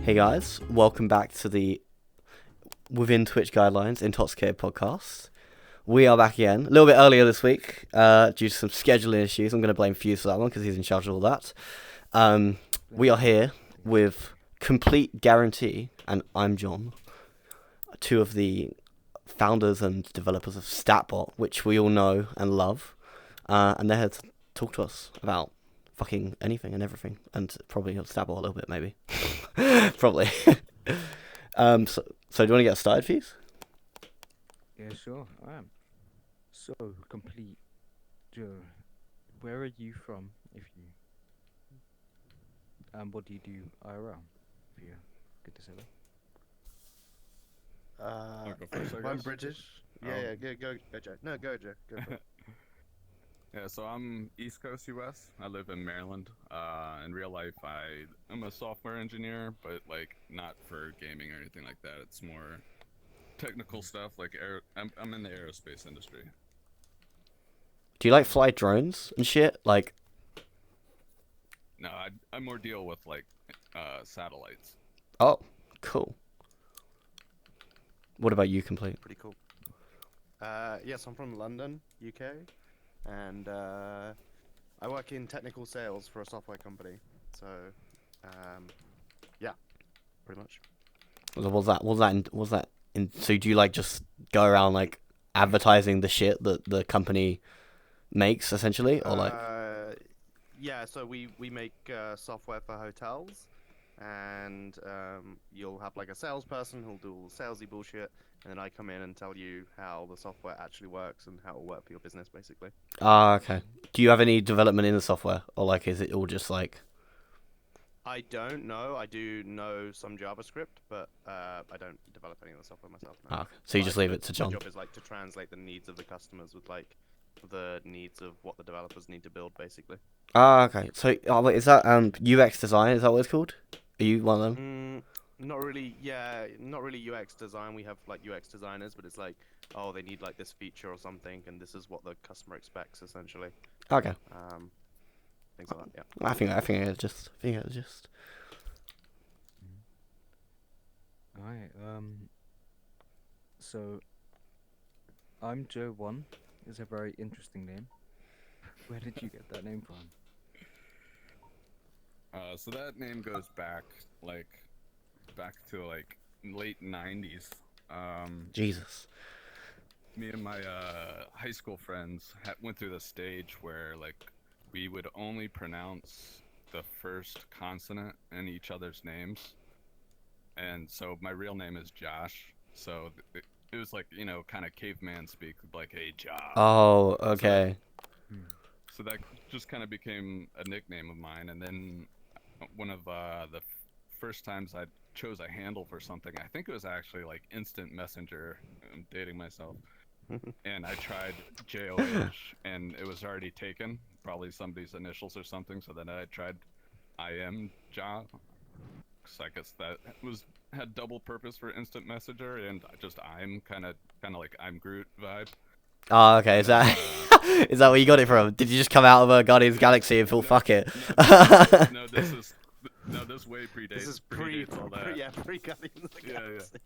Hey guys, welcome back to the Within Twitch Guidelines Intoxicated podcast. We are back again, a little bit earlier this week due to some scheduling issues. I'm going to blame Fuze for that one because he's in charge of all that. We are here with CompleteGuarantee and Imjoh1, two of the founders and developers of StatBot, which we all know and love. And they're here to talk to us about fucking anything and everything, and probably StatBot a little bit, maybe. Probably. So do you want to get started, Fuze? Yeah, sure, I am. So, Complete Joe, where are you from, if you... And what do you do IRL, if you're good to say that? I'll go first, I I'm guess. British. Yeah, go, Joe. No, go, Joe. Go for it. Yeah, so I'm East Coast US. I live in Maryland. In real life, I'm a software engineer, but like not for gaming or anything like that. It's more technical stuff. Like I'm in the aerospace industry. Do you like fly drones and shit? Like, No, I more deal with like satellites. oh, cool. What about you, Complete? Pretty cool. Yes, I'm from London, UK, and I work in technical sales for a software company. So, yeah, pretty much. Was that in? So do you like just go around like advertising the shit that the company makes essentially, or like? Yeah, so we make software for hotels, and you'll have like a salesperson who'll do all the salesy bullshit, and then I come in and tell you how the software actually works and how it will work for your business, basically. Ah, okay. Do you have any development in the software, or like is it all just like? I don't know. I do know some JavaScript, but I don't develop any of the software myself now. Ah, okay. So you just leave it to My John. job is like to translate the needs of the customers with like the needs of what the developers need to build, basically. Ah, okay. So wait, is that UX design? Is that what it's called? Are you one of them? Not really. Yeah, not really UX design. We have like UX designers, but it's like, oh, they need like this feature or something, and this is what the customer expects, essentially. Okay. Things like that. Yeah. I think it's just. Alright, so, Imjoh1 is a very interesting name. Where did you get that name from? So that name goes back to like late '90s. Jesus. Me and my high school friends went through the stage where like we would only pronounce the first consonant in each other's names, and so my real name is Josh. So it was like, you know, kind of caveman speak, like, "Hey, Josh." Oh, okay. So that just kind of became a nickname of mine, and then one of the first times I chose a handle for something, I think it was actually like Instant Messenger. I'm dating myself. And I tried JOH, and it was already taken, probably somebody's initials or something. So then I tried Imjoh1. So I guess that had double purpose for Instant Messenger, and just kind of like I'm Groot vibe. Oh, okay. Is that is that where you got it from? Did you just come out of a Guardians of the Galaxy and feel fuck it? No, this way predates. This is predates all that. pre-Guardians of the Galaxy.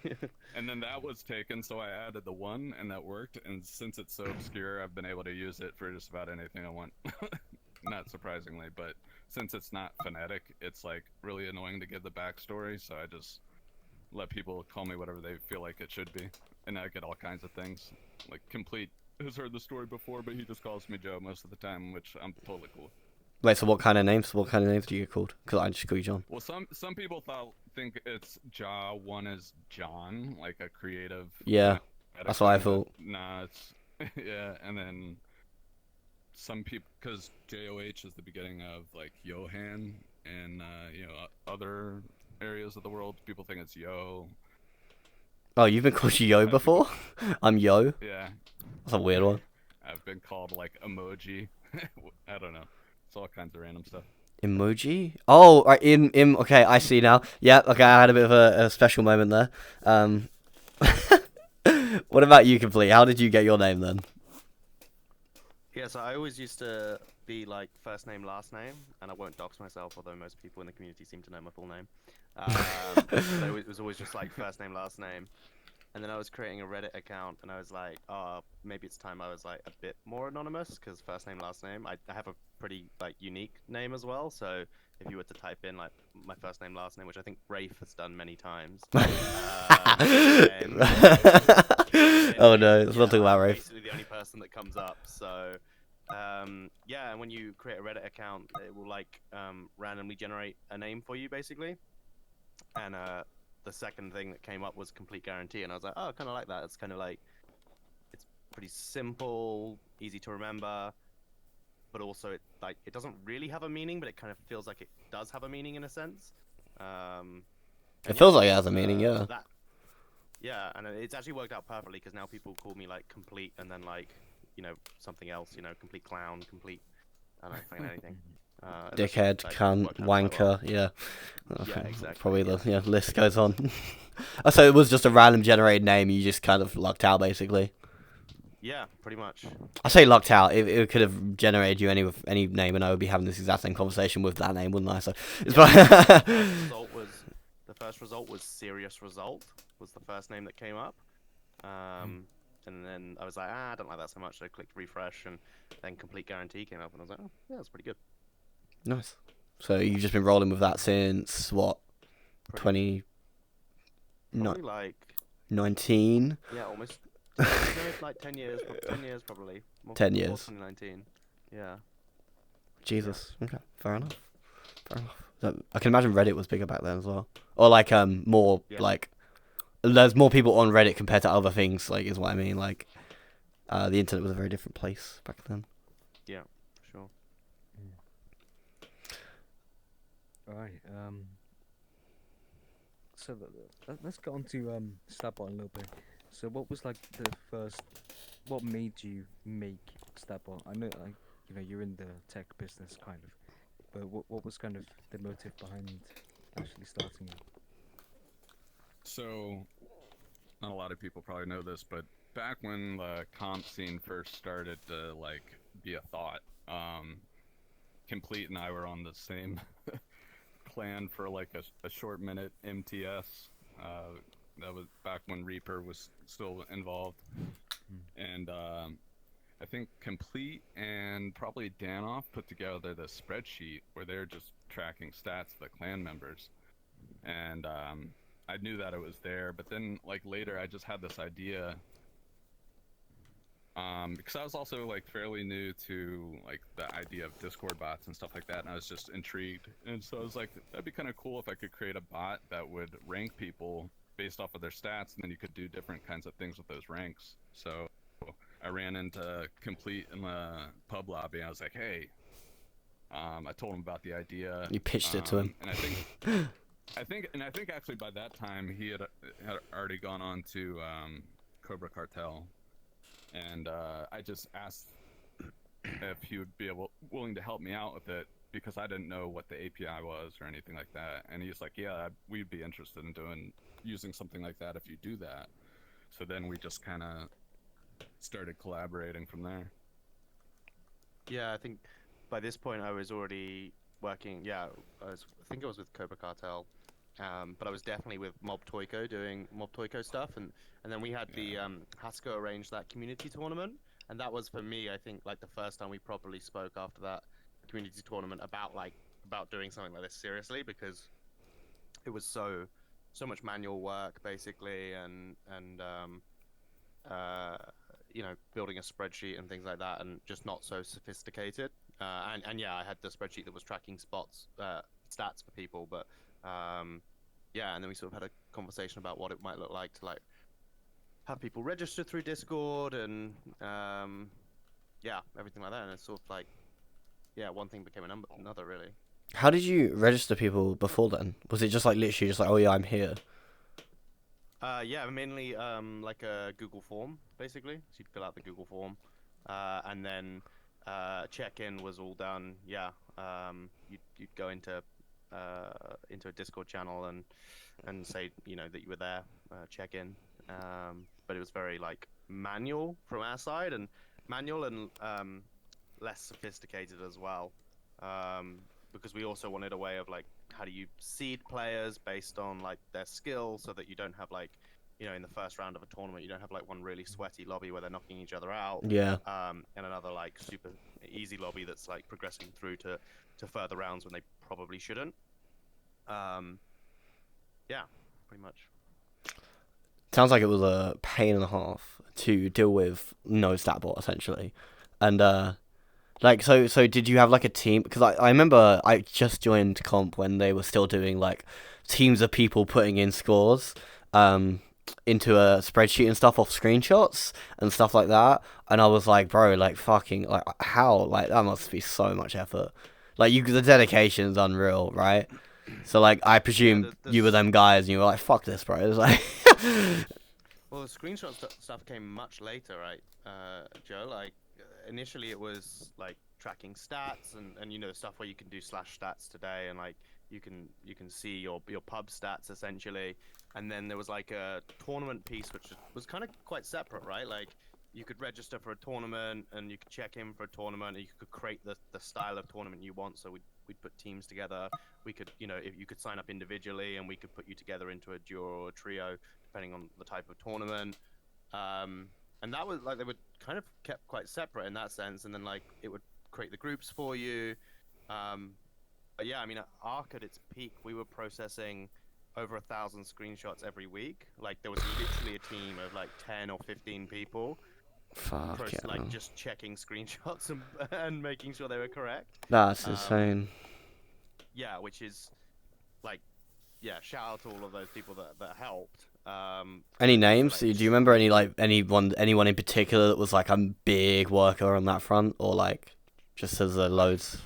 Yeah. And then that was taken, so I added the 1, and that worked. And since it's so obscure, I've been able to use it for just about anything I want. Not surprisingly, but since it's not phonetic, it's like really annoying to give the backstory. So I just let people call me whatever they feel like it should be, and I get all kinds of things. Like Complete has heard the story before, but he just calls me Joe most of the time, which I'm totally cool. Wait, so what kind of names? What kind of names do you get called? Because I just call you John. Well, some people think it's One is John, like a creative. Yeah, that's what I thought. Nah, it's yeah, and then some people, because JOH is the beginning of like Johan, and you know, other areas of the world, people think it's Yo. Oh, you've been called Yo before? I'm Yo. Yeah. That's a weird one. I've been called like emoji. I don't know. It's all kinds of random stuff. Emoji? Oh, right, okay, I see now. Yeah, okay, I had a bit of a special moment there. What about you, Complete? How did you get your name then? Yeah, so I always used to be like first name, last name, and I won't dox myself, although most people in the community seem to know my full name. So it was always just like first name, last name. And then I was creating a Reddit account, and I was like, oh, maybe it's time I was like a bit more anonymous, because first name, last name. I have a pretty like unique name as well. So if you were to type in like my first name, last name, which I think Rafe has done many times, then Oh no, let's not talk about I'm Rafe. basically the only person that comes up. So yeah, and when you create a Reddit account, it will like randomly generate a name for you, basically. And the second thing that came up was complete guarantee, and I was like, oh, I kind of like that. It's kind of like it's pretty simple, easy to remember, but also it doesn't really have a meaning, but it kind of feels like it does have a meaning in a sense. It feels like it has a meaning, yeah. That, yeah, and it's actually worked out perfectly because now people call me like complete, and then like something else, complete clown, complete, I don't know, fucking anything. And that's, Dickhead, like, cunt, worked out quite wanker, well. yeah. Yeah, exactly. Probably Yeah. the list goes on. So it was just a random generated name. You just kind of lucked out, basically. Yeah, pretty much. I say lucked out. It could have generated you any name, and I would be having this exact same conversation with that name, wouldn't I? So it's The first result was serious result was the first name that came up. And then I was like, I don't like that so much. So I clicked refresh, and then complete guarantee came up, and I was like, oh, yeah, that's pretty good. Nice. So you've just been rolling with that since what? Pretty, 2019? probably like yeah, almost like 10 years, 10 years probably. 10 before years. 2019. Yeah. Jesus. Okay. Fair enough. I can imagine Reddit was bigger back then as well, or like more Yeah. like there's more people on Reddit compared to other things. Like is what I mean. Like the internet was a very different place back then. Yeah, sure. Alright, so let's get on to Stabot a little bit. So what was like what made you make Stabot? I know you're in the tech business kind of, but what was kind of the motive behind actually starting it? So, not a lot of people probably know this, but back when the comp scene first started to like be a thought, Complete and I were on the same clan for like a short minute MTS. That was back when Reaper was still involved, and I think Complete and probably Danoff put together the spreadsheet where they're just tracking stats of the clan members, and I knew that it was there, but then like later I just had this idea, because I was also like fairly new to like the idea of Discord bots and stuff like that, and I was just intrigued, and so I was like, that'd be kind of cool if I could create a bot that would rank people based off of their stats, and then you could do different kinds of things with those ranks. So I ran into Complete in the pub lobby, and I was like, hey, I told him about the idea. You pitched it to him. And I think actually by that time he had already gone on to Cobra Cartel, and I just asked if he would be willing to help me out with it because I didn't know what the API was or anything like that, and he's like, yeah, we'd be interested in using something like that if you do that. So then we just kind of started collaborating from there. Yeah, I think by this point I was already working. Yeah, I think I was with Cobra Cartel, but I was definitely with Mob Toyko doing Mob Toyko stuff, and then we had the Hasko arrange that community tournament, and that was for me, I think, like the first time we properly spoke after that community tournament about doing something like this seriously, because it was so much manual work basically, and building a spreadsheet and things like that, and just not so sophisticated. And yeah, I had the spreadsheet that was tracking stats for people, but yeah, and then we sort of had a conversation about what it might look like to like have people register through Discord, and yeah, everything like that. And it's sort of like, yeah, one thing became another really. How did you register people before then? Was it just like literally just like, oh yeah, I'm here? Yeah, mainly like a Google form, basically. So you'd fill out the Google form, and then check-in was all done. Yeah, you'd go into a Discord channel and say that you were there, check in. But it was very like manual from our side, and less sophisticated as well, because we also wanted a way of like how do you seed players based on like their skill, so that you don't have like, in the first round of a tournament, you don't have like one really sweaty lobby where they're knocking each other out, Yeah. and another like super easy lobby that's like progressing through to further rounds when they probably shouldn't. Um, yeah, pretty much. Sounds like it was a pain and a half to deal with no stat bot essentially, and like so did you have like a team? Because I remember I just joined comp when they were still doing like teams of people putting in scores into a spreadsheet and stuff off screenshots and stuff like that, and I was like, bro, like fucking like how, like that must be so much effort. Like the dedication's unreal, right? So like I presume you were them guys and you were like, fuck this, bro. It was like Well, the screenshot stuff came much later, right, Joe? Like, initially it was like tracking stats and stuff where you can do slash stats today, and like you can see your pub stats essentially. And then there was like a tournament piece, which was kind of quite separate, right? Like, you could register for a tournament and you could check in for a tournament, and you could create the style of tournament you want. So we'd put teams together. We could, if you could sign up individually, and we could put you together into a duo or a trio depending on the type of tournament. And that was like, they were kind of kept quite separate in that sense, and then like it would create the groups for you. But yeah, I mean, Arc at its peak, we were processing over 1,000 screenshots every week. Like, there was literally a team of like 10 or 15 people, fuck yeah, like just checking screenshots and making sure they were correct. that's insane. Yeah, which is like, yeah, shout out to all of those people that helped. Any Like, names? Do you remember any like anyone in particular that was like a big worker on that front, or like just as loads,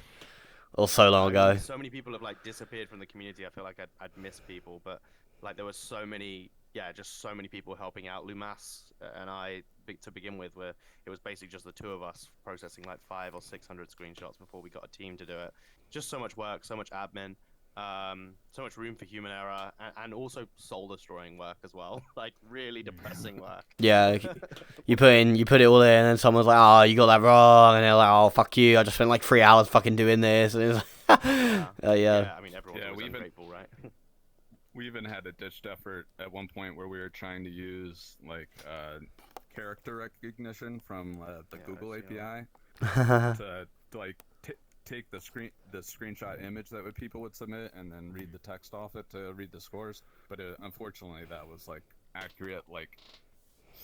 or so long I mean, ago? so many people have like disappeared from the community. I feel like I'd miss people, but like there was so many, yeah, just so many people helping out. Lumas and I, to begin with, where it was basically just the two of us processing like 500 or 600 screenshots before we got a team to do it. Just so much work, so much admin, so much room for human error, and also soul destroying work as well. Like, really depressing work. Yeah, you put it all in, and someone's like, "Oh, you got that wrong," and they're like, "Oh, fuck you! I just spent like 3 hours fucking doing this," and it's like, Yeah. yeah. Yeah, I mean, everyone's Yeah, always ungrateful, right? We even had a ditched effort at one point where we were trying to use like character recognition from the Yeah, Google I've seen API to like take the screenshot image that people would submit and then read the text off it to read the scores. But unfortunately, that was like accurate like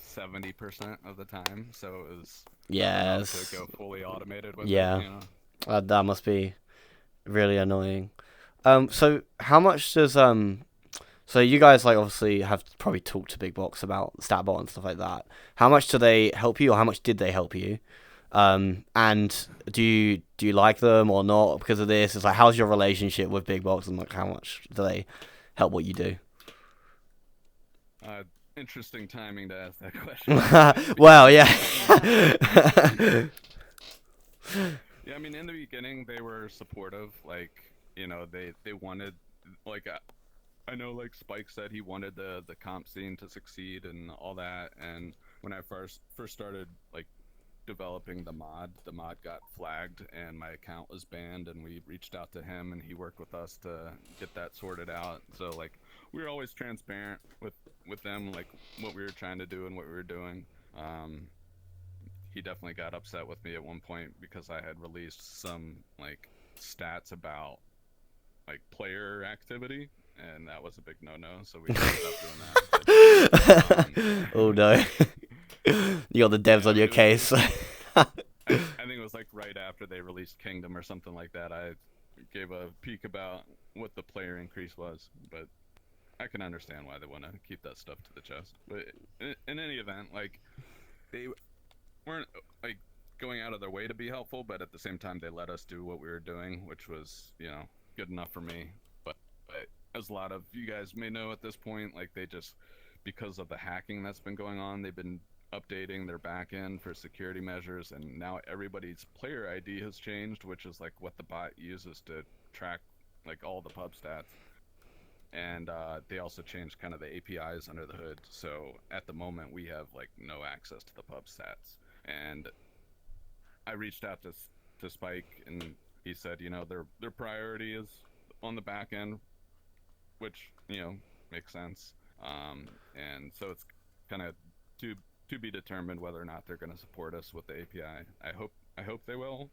70% of the time, so it was not enough to go fully automated with Yeah. it. You know? That must be really annoying. So how much does so you guys like obviously have probably talked to Big Box about StatBot and stuff like that. How much do they help you, or how much did they help you? And do you like them or not because of this? It's like, how's your relationship with Big Box, and like how much do they help what you do? Interesting timing to ask that question. Well, yeah. Yeah, I mean, in the beginning, they were supportive. Like, they wanted, like, I know, like, Spike said he wanted the comp scene to succeed and all that. And when I first started, like, developing the mod got flagged and my account was banned, and we reached out to him and he worked with us to get that sorted out. So, like, we were always transparent with them, like, what we were trying to do and what we were doing. He definitely got upset with me at one point because I had released some like stats about like player activity, and that was a big no-no, so we stopped doing that. But, oh no. You got the devs on your case. I think it was like right after they released Kingdom or something like that. I gave a peek about what the player increase was, but I can understand why they want to keep that stuff to the chest. But in any event, like, they weren't like going out of their way to be helpful, but at the same time they let us do what we were doing, which was, good enough for me. But as a lot of you guys may know at this point, like, they just, because of the hacking that's been going on, they've been updating their backend for security measures, and now everybody's player ID has changed, which is like what the bot uses to track like all the pub stats. And they also changed kind of the APIs under the hood, so at the moment we have like no access to the pub stats. And I reached out to to Spike, and he said, their priority is on the back end, which makes sense. And so it's kind of to be determined whether or not they're going to support us with the API. I hope they will.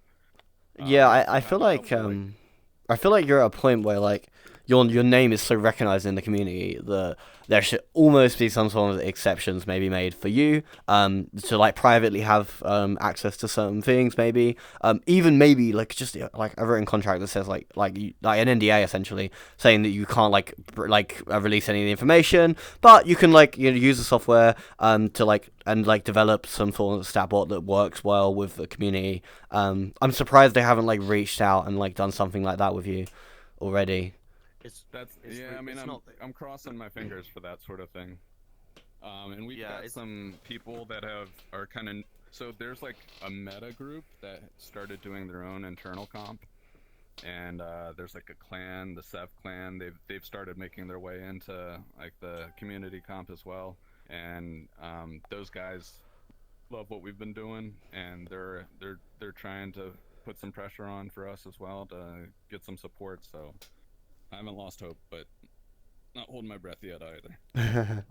Yeah, We I also feel have a like couple, I feel like you're at a point where like your name is so recognized in the community that there should almost be some sort of exceptions maybe made for you to like privately have access to certain things maybe even maybe like just like a written contract that says like an NDA essentially saying that you can't release any of the information, but you can like use the software to like and like develop some sort of stat bot that works well with the community. I'm surprised they haven't like reached out and like done something like that with you already. I'm crossing my fingers for that sort of thing. And we've got some people that are kind of, so there's like a meta group that started doing their own internal comp, and there's like a clan, the Sev clan. They've started making their way into like the community comp as well, and those guys love what we've been doing, and they're trying to put some pressure on for us as well to get some support. So I haven't lost hope, but not holding my breath yet either.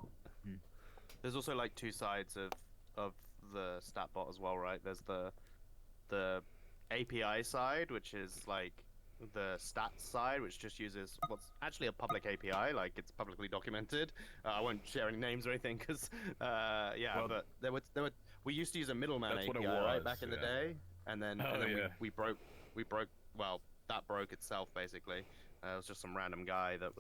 There's also like two sides of the stat bot as well, right? There's the API side, which is like the stats side, which just uses what's actually a public API, like it's publicly documented. I won't share any names or anything because but there were we used to use a middleman API right back in the day, and then we broke well, that broke itself basically. It was just some random guy that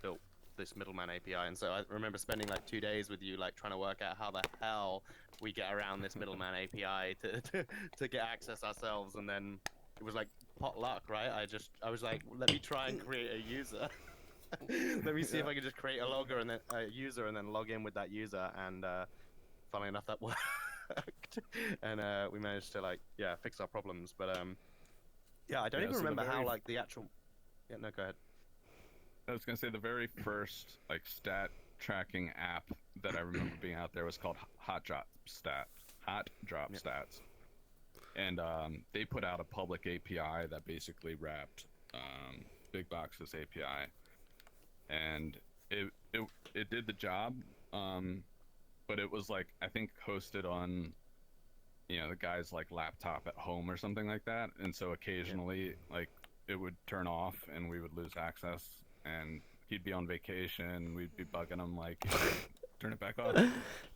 built this middleman API, and so I remember spending like 2 days with you, like trying to work out how the hell we get around this middleman API to get access ourselves, and then it was like pot luck, right? I was like, let me try and create a user. Let me see if I can just create a logger and then a user and then log in with that user, and funnily enough that worked. And we managed to fix our problems, but I don't even remember how like the actual no, go ahead. I was gonna say the very first like stat tracking app that I remember being out there was called Hot Drop Stats, and they put out a public API that basically wrapped Big Box's API, and it did the job, but it was like I think hosted on the guy's like laptop at home or something like that, and so occasionally like it would turn off and we would lose access, and he'd be on vacation, we'd be bugging him like turn it back on.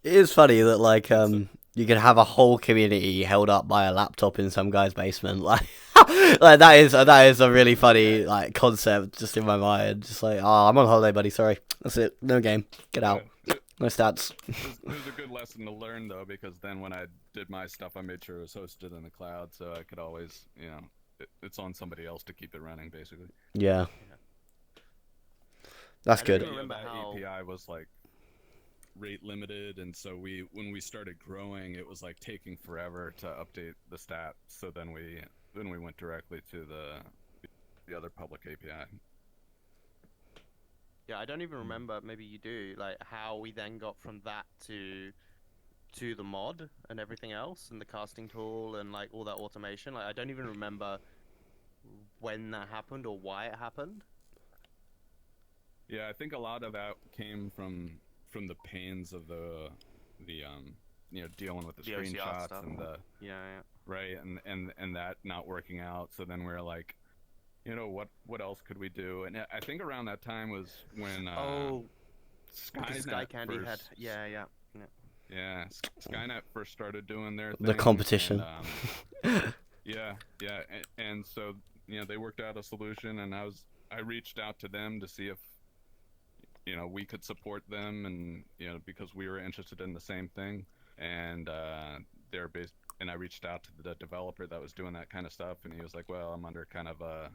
It is funny that like you can have a whole community held up by a laptop in some guy's basement, like like that is a really funny like concept just in my mind. Just like, oh, I'm on holiday, buddy, sorry, that's it, no game, get out, no stats. It was a good lesson to learn though, because then when I did my stuff I made sure it was hosted in the cloud, so I could always it's on somebody else to keep it running basically. Yeah. That's good. I remember how API was like rate limited, and so when we started growing, it was like taking forever to update the stats. So then we went directly to the other public API. Yeah, I don't even remember. Maybe you do. Like how we then got from that to the mod and everything else, and the casting tool and like all that automation. Like I don't even remember when that happened or why it happened. Yeah, I think a lot of that came from the pains of the dealing with the screenshots stuff. And the right and that not working out. So then we're like, what else could we do? And I think around that time was when Sky Candy had Skynet first started doing their thing, the competition. And, and so they worked out a solution, and I reached out to them to see if we could support them, and because we were interested in the same thing, and and I reached out to the developer that was doing that kind of stuff, and he was like, well, I'm under kind of a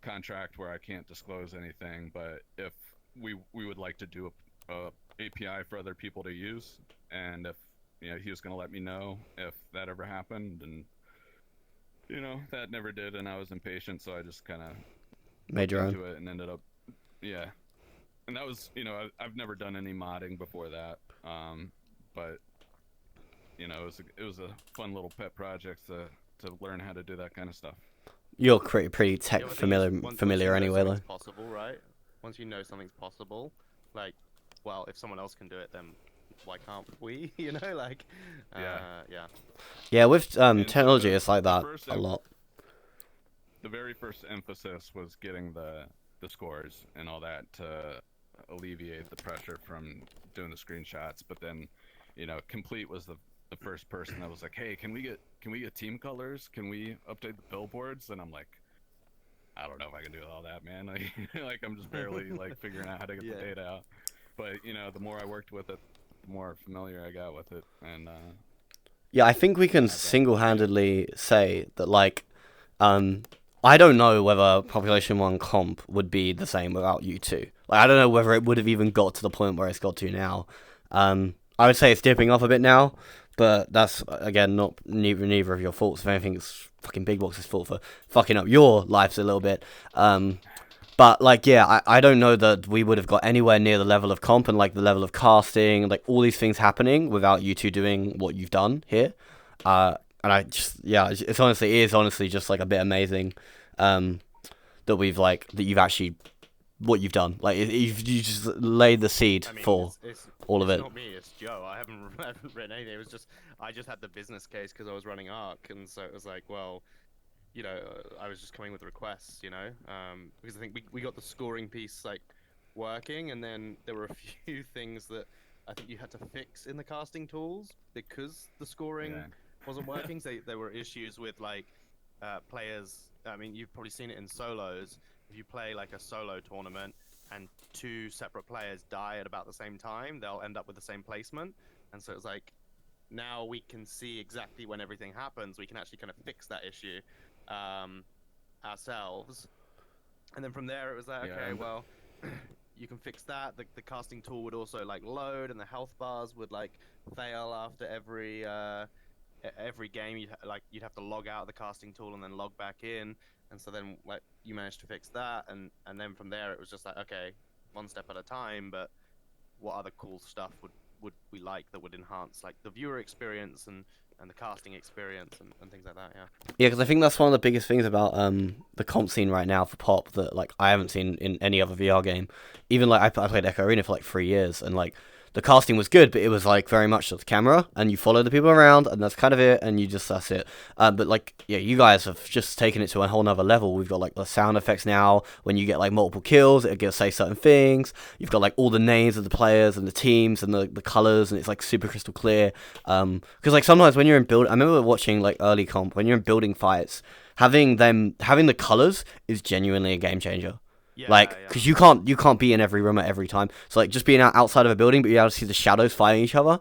contract where I can't disclose anything, but if we would like to do a API for other people to use, and if he was going to let me know if that ever happened, and that never did, and I was impatient, so I just kind of made your own into it and ended up and that was I've never done any modding before that, but it was a fun little pet project to to learn how to do that kind of stuff. You're pretty Yeah, tech but the thing is, familiar once familiar you know anyway, though. something's possible, right? Once you know something's possible, like, well, if someone else can do it, then why can't we? You know, like, Yeah. yeah. Yeah, with And so technology, it's like that first a lot. the very first emphasis was getting the scores and all that to alleviate the pressure from doing the screenshots. But then, Complete was the first person that was like, "Hey, can we get team colors? Can we update the billboards?" And I'm like, I don't know if I can do all that, man. Like I'm just barely like figuring out how to get Yeah. the data out. But the more I worked with it, the more familiar I got with it, and Yeah, I think we can bet. single-handedly say that, like, I don't know whether Population 1 comp would be the same without you two. Like, I don't know whether it would have even got to the point where it's got to now. I would say it's dipping off a bit now, but that's, again, not neither of your faults. If anything, it's fucking Big Box's fault for fucking up your lives a little bit. But, like, yeah, I don't know that we would have got anywhere near the level of comp and, like, the level of casting, like, all these things happening without you two doing what you've done here. And I just, yeah, it is honestly just, like, a bit amazing that you've actually, what you've done. Like, you just laid the seed I mean, for all of it's it. not me, it's Joe. I haven't written anything. It was just I just had the business case because I was running Arc, and so it was like, well, I was just coming with requests, because I think we got the scoring piece like working, and then there were a few things that I think you had to fix in the casting tools because the scoring Yeah. wasn't working. So there were issues with like players. I mean, you've probably seen it in solos. If you play like a solo tournament and two separate players die at about the same time, they'll end up with the same placement. And so it's like now we can see exactly when everything happens. We can actually kind of fix that issue ourselves. And then from there, it was like, Yeah, okay, and well, you can fix that. The casting tool would also like load, and the health bars would like fail after every game. You'd have to log out of the casting tool and then log back in. And so then like you managed to fix that, and then from there it was just like, okay, one step at a time. But what other cool stuff would we like that would enhance like the viewer experience and the casting experience and things like that? Yeah. Yeah, because I think that's one of the biggest things about the comp scene right now for Pop that like I haven't seen in any other VR game. Even like I played Echo Arena for like 3 years, and like the casting was good, but it was like very much just the camera, and you follow the people around, and that's kind of it, and that's it. But like yeah, you guys have just taken it to a whole nother level. We've got like the sound effects now. When you get like multiple kills, it'll say certain things. You've got like all the names of the players and the teams and the colors, and it's like super crystal clear. Because like sometimes when you're in build, I remember watching like early comp when you're in building fights, having the colors is genuinely a game changer. Yeah, Like, yeah. because you can't be in every room at every time. So like just being outside of a building, but you're able to see the shadows fighting each other.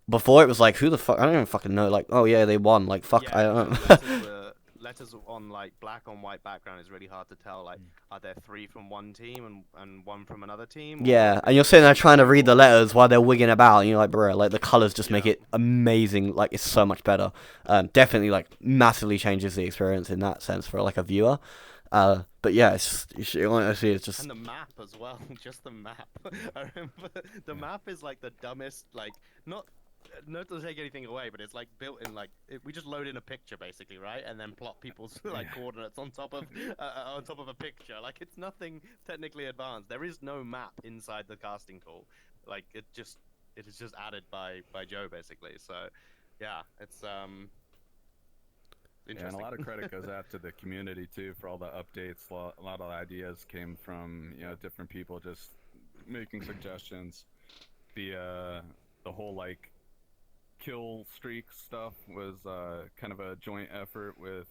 Before it was like, who the fuck? I don't even fucking know. Like, oh yeah, they won. Like, fuck, Yeah, I don't know. letters on like black on white background is really hard to tell. Like, are there three from one team and one from another team? Yeah, Or and you're is sitting there it trying to read the or- letters while they're wigging about, and you're like, bro, like the colors just make Yeah. it amazing. Like it's so much better. Definitely like massively changes the experience in that sense for like a viewer. But yeah, honestly, it's just And the map as well, just the map. I remember the map is like the dumbest, like not to take anything away, but it's like built in we just load in a picture basically, right, and then plot people's like coordinates on top of a picture. Like it's nothing technically advanced. There is no map inside the casting tool. Like it is just added by Joe basically. So yeah, it's Yeah, and interesting. a lot of credit goes out to the community too for all the updates. A lot of ideas came from different people just making suggestions. The whole like kill streak stuff was kind of a joint effort with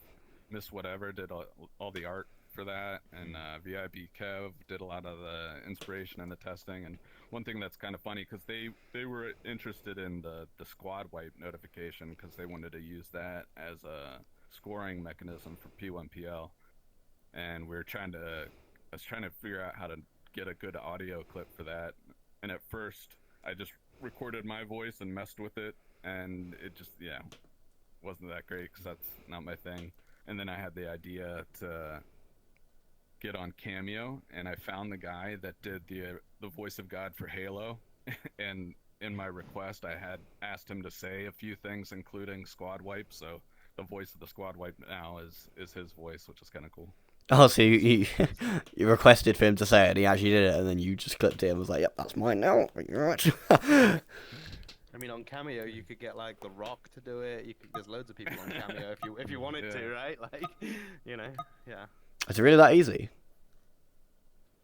Miss Whatever did all the art for that, and VIP Kev did a lot of the inspiration and the testing. And one thing that's kind of funny because they were interested in the squad wipe notification because they wanted to use that as a scoring mechanism for P1PL, and I was trying to figure out how to get a good audio clip for that. And at first, I just recorded my voice and messed with it, and it just wasn't that great because that's not my thing. And then I had the idea to get on Cameo, and I found the guy that did the voice of God for Halo, and in my request, I had asked him to say a few things, including squad wipe. So the voice of the squad wipe now is his voice, which is kind of cool. Oh, so you you requested for him to say it, and he actually did it, and then you just clipped it and was like, "Yep, that's mine now." Thank you very much. I mean, on Cameo, you could get like The Rock to do it. There's loads of people on Cameo if you wanted to, right? Like, you know, yeah. Is it really that easy?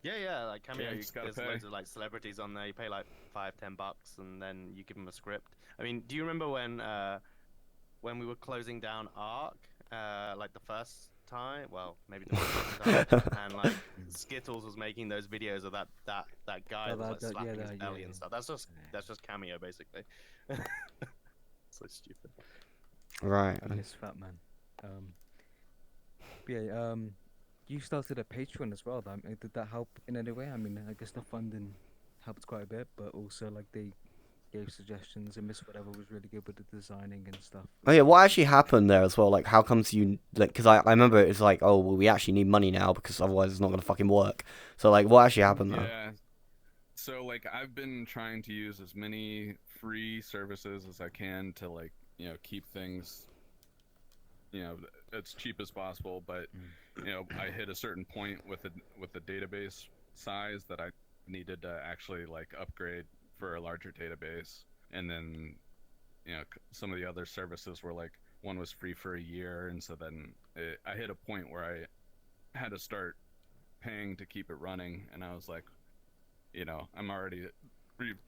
Yeah, like Cameo, Yeah, you just gotta there's pay. loads of like celebrities on there. You pay like $5-10, and then you give them a script. I mean, do you remember when we were closing down Arc, like the first time? Well, maybe the second time, and like Skittles was making those videos of that guy Oh, that was like that- slapping his yeah, belly yeah. and stuff. That's just Cameo basically. So stupid. Right. I miss Fat Man. But yeah, you started a Patreon as well. Did that help in any way? I mean, I guess the funding helped quite a bit, but also like they gave suggestions, and Miss Whatever was really good with the designing and stuff. Oh yeah, what actually happened there as well? Like, how comes you like? Because I remember it's like, oh well, we actually need money now because otherwise it's not gonna fucking work. So like, what actually happened there? Yeah. So like I've been trying to use as many free services as I can to like, keep things, as cheap as possible, but I hit a certain point with the database size that I needed to actually like upgrade for a larger database. And then some of the other services were like, one was free for a year, and so then I hit a point where I had to start paying to keep it running, and I was like, I'm already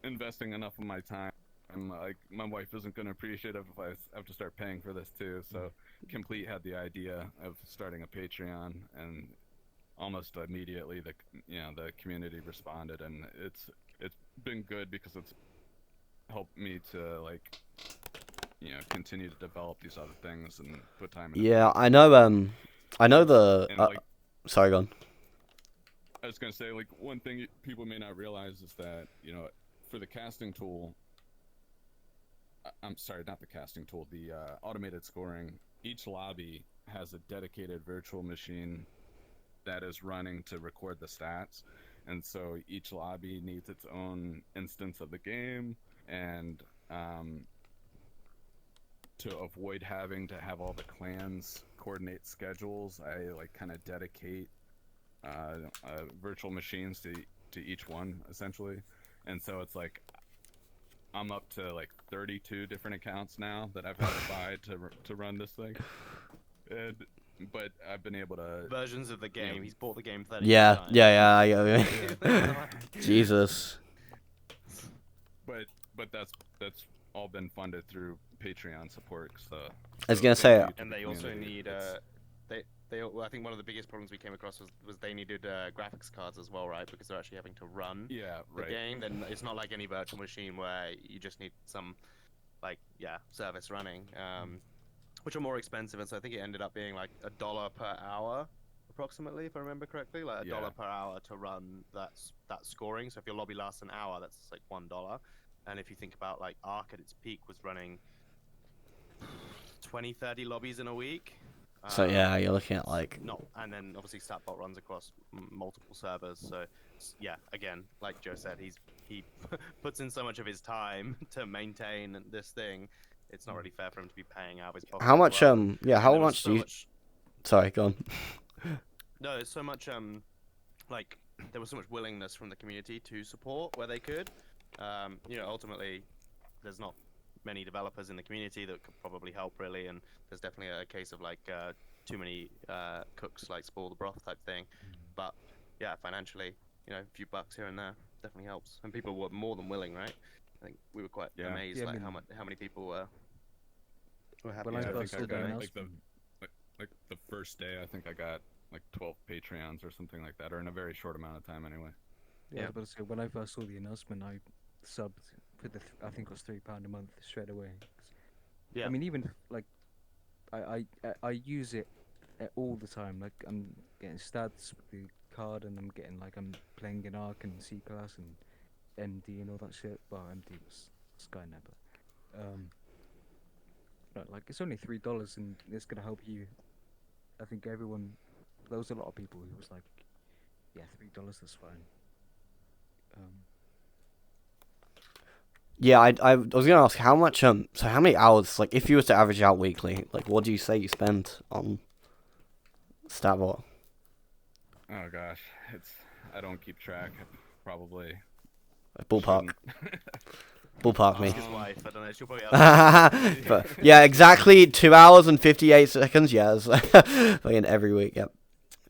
investing enough of my time. I'm like, my wife isn't going to appreciate it if I have to start paying for this too. So Complete had the idea of starting a Patreon, and almost immediately the community responded, and it's been good because it's helped me to like continue to develop these other things and put time into Yeah, I know. I know the. and like Sorry, go on. I was gonna say, like, one thing people may not realize is that for the casting tool, I'm sorry, not the casting tool, the automated scoring, each lobby has a dedicated virtual machine that is running to record the stats, and so each lobby needs its own instance of the game, and to avoid having to have all the clans coordinate schedules, I like kind of dedicate virtual machines to each one essentially, and so it's like I'm up to like 32 different accounts now that I've had to buy to run this thing, but I've been able to Versions of the game. He's bought the game 30 Yeah, times. yeah. Jesus. but that's all been funded through Patreon support. So I was gonna say, And they also need I think one of the biggest problems we came across was they needed graphics cards as well, right? Because they're actually having to run the game. Then it's not like any virtual machine where you just need some service running, which are more expensive. And so I think it ended up being like $1 per hour, approximately, if I remember correctly, like $1 per hour to run that scoring. So if your lobby lasts an hour, that's like $1. And if you think about like Arc at its peak was running 20-30 lobbies in a week. so yeah, you're looking at like. And then obviously StatBot runs across multiple servers. So yeah, again, like Joe said, he puts in so much of his time to maintain this thing. It's not really fair for him to be paying out of his pocket. How much? As well. Yeah. And How there was much so do you? much- Sorry, go on. No, there's so much like there was so much willingness from the community to support where they could. Ultimately, there's not many developers in the community that could probably help really, and there's definitely a case of like too many cooks like spoil the broth type thing. But yeah, financially, a few bucks here and there definitely helps, and people were more than willing, right? I think we were quite amazed Yeah, I like mean, how many people were happy when I to first I saw think the I got announcement, like the first day, I think I got like 12 Patreons or something like that, or in a very short amount of time anyway. yeah, I was about to say, when I first saw the announcement, I subbed for I think it was £3 a month straight away. 'Cause, Yeah. I mean, even like I use it all the time. Like I'm getting stats with the card, and I'm playing in Arc and C class and MD and all that shit. Well, MD was Skynet, but no, like it's only $3, and it's gonna help you. I think everyone. There was a lot of people who was like, yeah, $3, that's fine. Yeah, I was gonna ask how much so how many hours, like if you were to average out weekly, like what do you say you spend on StatBot? Oh gosh, it's I don't keep track. I probably Ballpark, shouldn't. ballpark me. Ask his wife. I don't know. She'll probably ask. But yeah, exactly 2 hours and 58 seconds. Yeah, fucking every week. Yep,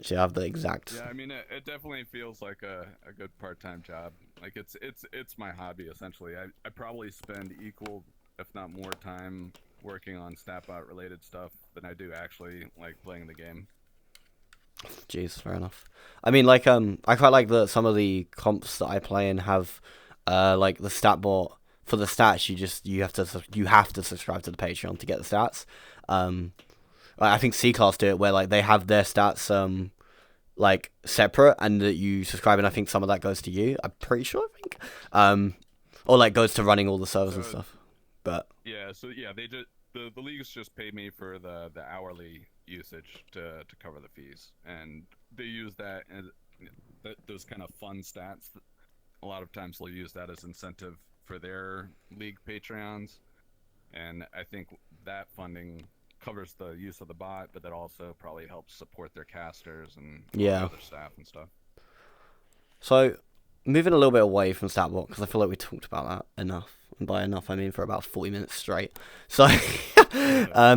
should have the exact. Yeah, I mean, it definitely feels like a good part-time job. Like it's my hobby essentially. I probably spend equal, if not more, time working on StatBot related stuff than I do actually like playing the game. Jeez, fair enough. I mean, like I quite like that some of the comps that I play in have, like the stat bot for the stats. You have to subscribe to the Patreon to get the stats. Like, I think C-Class do it where like they have their stats like separate and that you subscribe, and I think some of that goes to you. I'm pretty sure. I think or like goes to running all the servers and So stuff. But yeah, so yeah, they just the leagues just pay me for the hourly usage to cover the fees, and they use that as those kind of fun stats. A lot of times they'll use that as incentive for their league Patreons, and I think that funding covers the use of the bot, but that also probably helps support their casters and all the yeah. other staff and stuff. So, moving a little bit away from StatBot, because I feel like we talked about that enough. And by enough, I mean for about 40 minutes straight. So, how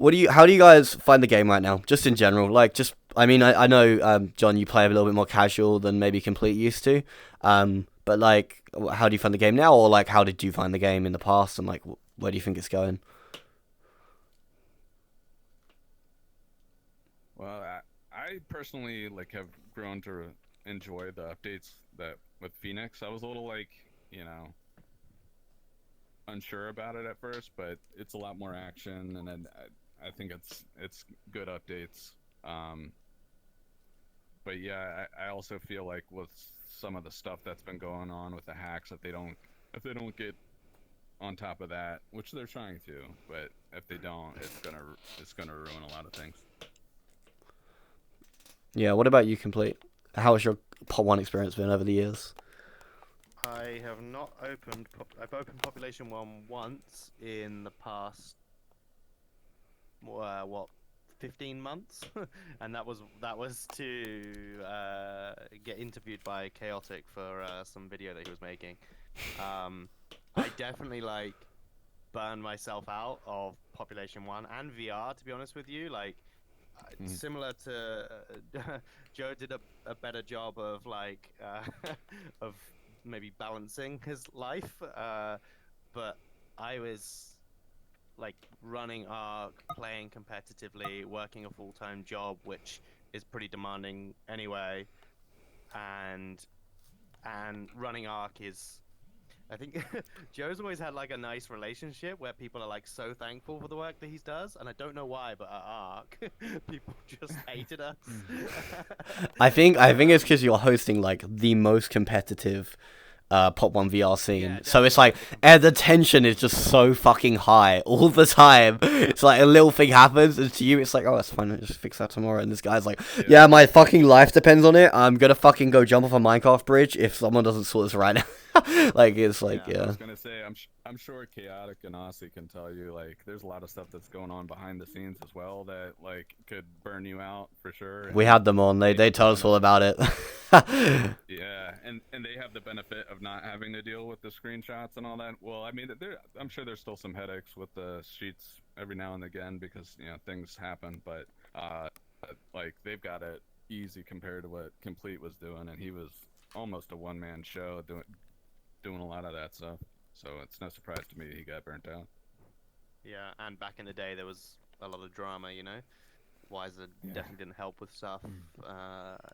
do you guys find the game right now? Just in general, like, I mean, I know, John, you play a little bit more casual than maybe Complete used to. But like, how do you find the game now, or like, how did you find the game in the past, and like, where do you think it's going? Well, I personally like have grown to enjoy the updates that with Phoenix. I was a little like, you know, unsure about it at first, but it's a lot more action, and then I think it's good updates. Um, but yeah, I also feel like with some of the stuff that's been going on with the hacks, if they don't get on top of that, which they're trying to, but if they don't, it's gonna ruin a lot of things. Yeah. What about you, Complete? How has your Pot One experience been over the years? I have not opened. I've opened Population 1 once in the past. What, 15 months, and that was to get interviewed by Chaotic for some video that he was making. I definitely like burned myself out of Population 1 and VR, to be honest with you. Like, similar to Joe did a better job of like of maybe balancing his life, but I was like running Arc, playing competitively, working a full-time job, which is pretty demanding anyway, and running Arc is, I think Joe's always had like a nice relationship where people are like so thankful for the work that he does, and I don't know why, but at Arc, people just hated us. I think it's because you're hosting like the most competitive Pop 1 VR scene. Yeah, So it's like, and the tension is just so fucking high all the time. It's like a little thing happens, and to you it's like, oh, that's fine, I'll just fix that tomorrow. And this guy's like, yeah, my fucking life depends on it. I'm gonna fucking go jump off a Minecraft bridge if someone doesn't sort this right now. Like, it's like, I yeah. was gonna say, I'm sure Chaotic and Aussie can tell you, like, there's a lot of stuff that's going on behind the scenes as well that like could burn you out for sure. We had them on. They told us all about it. Yeah, and they have the benefit of not having to deal with the screenshots and all that. Well, I mean, I'm sure there's still some headaches with the sheets every now and again because things happen, but like they've got it easy compared to what Complete was doing, and he was almost a one-man show doing a lot of that stuff. So it's no surprise to me he got burnt out. Yeah, and back in the day there was a lot of drama, Wiser definitely didn't help with stuff.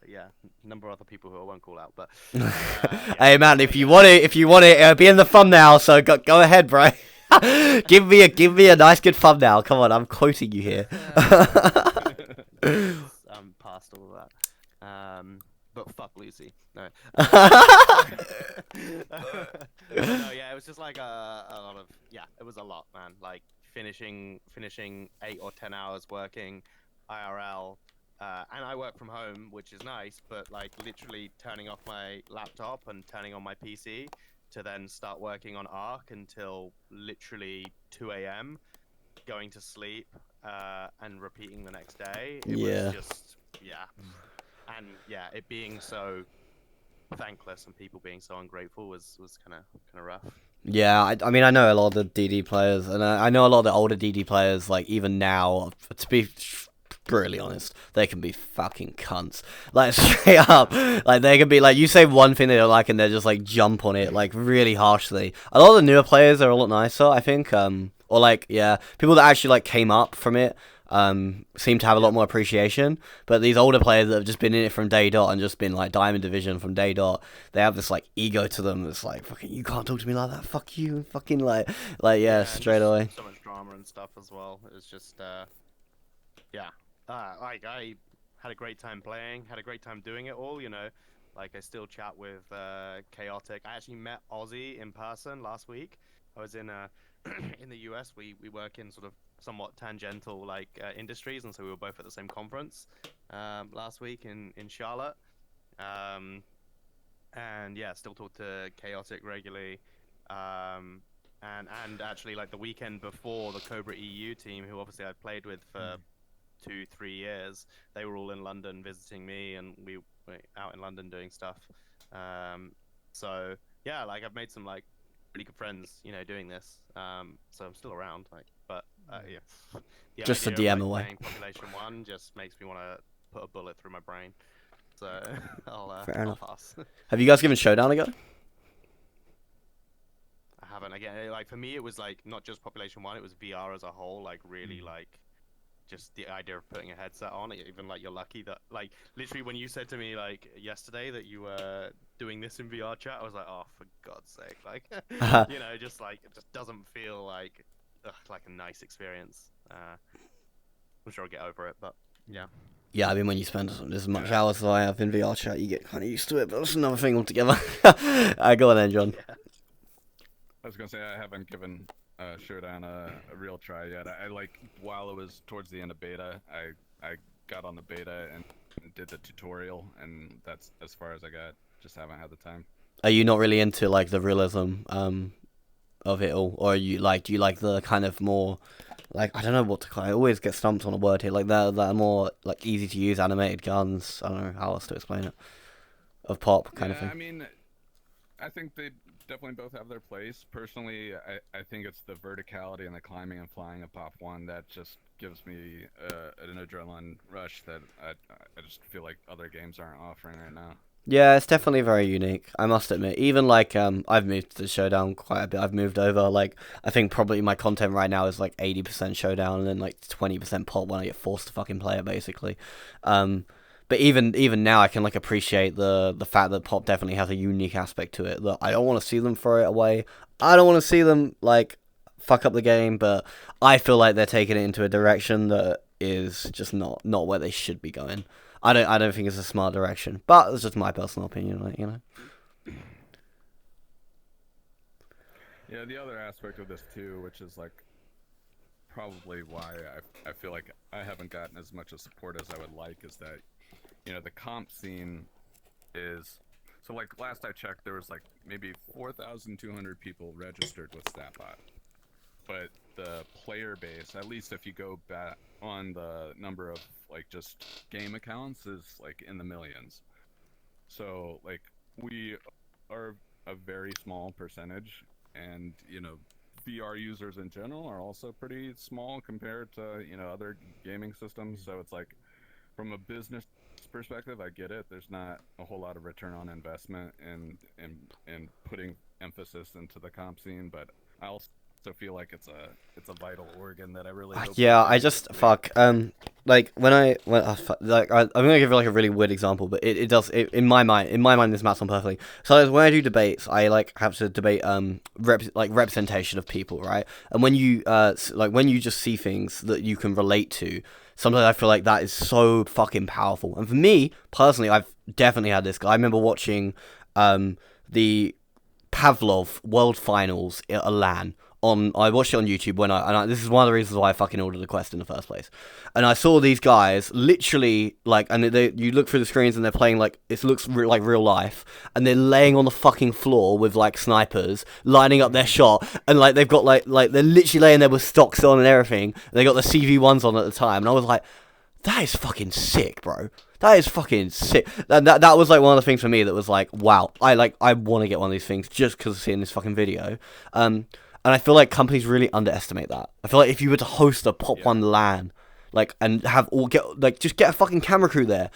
Yeah, number of other people who I won't call out, but Hey man, if you want it, it'll be in the thumbnail. So go ahead, bro. give me a nice good thumbnail. Come on, I'm quoting you here. I'm past all of that. But fuck Lucy. No. No, yeah, it was just like a lot of, it was a lot, man. Like finishing 8 or 10 hours working IRL, and I work from home, which is nice, but like literally turning off my laptop and turning on my PC to then start working on Ark until literally 2 a.m., going to sleep, and repeating the next day. It Yeah. was just, yeah. And yeah, it being so thankless and people being so ungrateful was kind of rough. Yeah, I mean, I know a lot of the DD players, and I know a lot of the older DD players, like, even now, to be brutally honest, they can be fucking cunts. Like, straight up. Like, they can be, like, you say one thing they don't like, and they're just, like, jump on it, like, really harshly. A lot of the newer players are a lot nicer, I think, or, like, yeah, people that actually, like, came up from it, seem to have a lot more appreciation, but these older players that have just been in it from day dot and just been like Diamond Division from day dot, they have this like ego to them that's like, fucking, you can't talk to me like that, fuck you, fucking like yeah, straight away. So much drama and stuff as well. It was just yeah, like I had a great time playing, had a great time doing it all, you know. Like, I still chat with Chaotic. I actually met Ozzy in person last week. I was in in the US. We work in sort of somewhat tangential like industries, and so we were both at the same conference last week in Charlotte. And yeah, still talk to Chaotic regularly. And actually, like, the weekend before, the Cobra EU team, who obviously I've played with for 2-3 years, they were all in London visiting me, and we were out in London doing stuff. So yeah, like, I've made some like really good friends, you know, doing this. So I'm still around, like, but yeah. The Just a idea of, DM like, away. playing Population 1 just makes me want to put a bullet through my brain. So I'll enough. pass. Have you guys given Showdown a go? I haven't. Again, like, for me, it was like not just Population 1, it was VR as a whole, like, really like just the idea of putting a headset on. Even like, you're lucky that, like, literally when you said to me like yesterday that you were doing this in VR chat, I was like, oh, for God's sake, like, you know, just like, it just doesn't feel like a nice experience. I'm sure I'll get over it, but yeah. Yeah, I mean, when you spend as much hours as I have in VR chat, you get kind of used to it, but that's another thing altogether. Go on then, John. Yeah. I was gonna say I haven't given Showdown a real try yet. I like, while it was towards the end of beta, I got on the beta and did the tutorial, and that's as far as I got. Just haven't had the time. Are you not really into like the realism of it all, or are you like, do you like the kind of more, like, I don't know what to call it, I always get stumped on a word here, like that are more like easy to use animated guns, I don't know how else to explain it, of pop kind of thing? I mean, I think they definitely both have their place. Personally, I think it's the verticality and the climbing and flying of Pop 1 that just gives me an adrenaline rush that I just feel like other games aren't offering right now. Yeah, it's definitely very unique, I must admit. Even like I've moved to Showdown quite a bit. I've moved over, like, I think probably my content right now is like 80% Showdown and then like 20% pop when I get forced to fucking play it, basically. But even now I can like appreciate the fact that pop definitely has a unique aspect to it. That I don't want to see them throw it away. I don't want to see them like fuck up the game, but I feel like they're taking it into a direction that is just not where they should be going. I don't think it's a smart direction, but it's just my personal opinion, like, you know. Yeah, the other aspect of this too, which is like probably why I feel like I haven't gotten as much of support as I would like, is that, you know, the comp scene is, so like last I checked there was like maybe 4,200 people registered with StatBot, but the player base, at least if you go back on the number of like just game accounts, is like in the millions. So like, we are a very small percentage, and you know, VR users in general are also pretty small compared to, you know, other gaming systems. So it's like, from a business perspective, I get it. There's not a whole lot of return on investment in putting emphasis into the comp scene, but I also feel like it's a vital organ that I really hope. Yeah, I just like I'm gonna give you like a really weird example, but it does in my mind this maps on perfectly. So when I do debates, I like have to debate representation of people, right? And when you when you just see things that you can relate to, sometimes I feel like that is so fucking powerful. And for me personally, I've definitely had this. I remember watching the Pavlov World Finals at a LAN I watched it on YouTube this is one of the reasons why I fucking ordered the Quest in the first place. And I saw these guys literally like, and you look through the screens and they're playing like it looks like real life, and they're laying on the fucking floor with like snipers lining up their shot, and like they've got like they're literally laying there with stocks on and everything. And they got the CV1s on at the time, and I was like, that is fucking sick, bro. That is fucking sick. That was like one of the things for me that was like, wow, I want to get one of these things just because of seeing this fucking video. And I feel like companies really underestimate that. I feel like if you were to host a Pop 1 LAN, like, and just get a fucking camera crew there.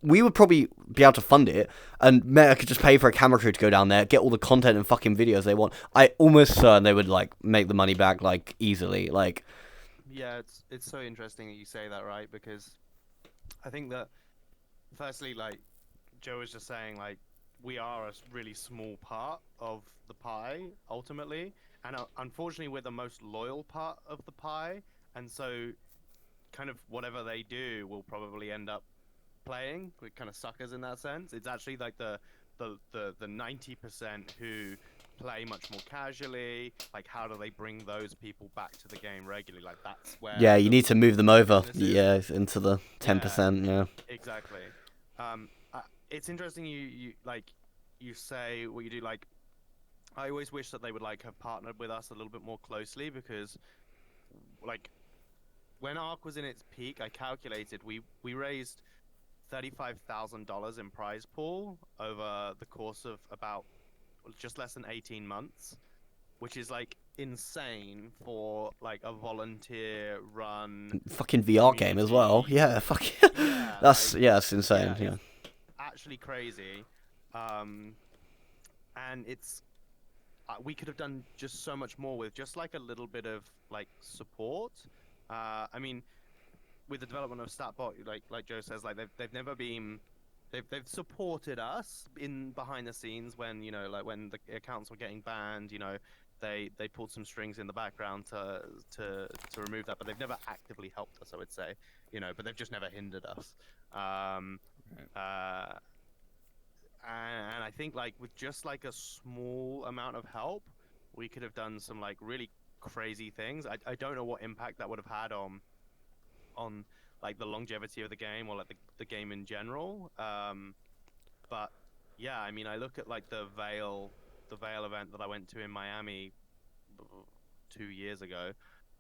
We would probably be able to fund it, and Meta could just pay for a camera crew to go down there, get all the content and fucking videos they want. I almost certain they would like make the money back like easily. Like, yeah, it's so interesting that you say that, right? Because I think that firstly, like Joe was just saying, like we are a really small part of the pie ultimately. And unfortunately, we're the most loyal part of the pie, and so kind of whatever they do will probably end up playing. We're kind of suckers in that sense. It's actually like the 90% who play much more casually. Like, how do they bring those people back to the game regularly? Like, that's where you need to move them over, business into the 10%. Yeah, exactly. It's interesting you say what you do. Like, I always wish that they would like have partnered with us a little bit more closely, because like when ARC was in its peak, I calculated we raised $35,000 in prize pool over the course of about just less than 18 months, which is like insane for like a volunteer run fucking VR game as well. Yeah, fuck yeah. That's insane. Yeah, actually crazy. And it's we could have done just so much more with just like a little bit of like support. I mean, with the development of StatBot, like Joe says, like they've never been, they've supported us in behind the scenes when, you know, like when the accounts were getting banned, you know, they pulled some strings in the background to remove that, but they've never actively helped us, I would say, you know, but they've just never hindered us. And I think like with just like a small amount of help, we could have done some like really crazy things. I don't know what impact that would have had on like the longevity of the game or like the game in general. But yeah, I mean, I look at like the Veil event that I went to in Miami 2 years ago,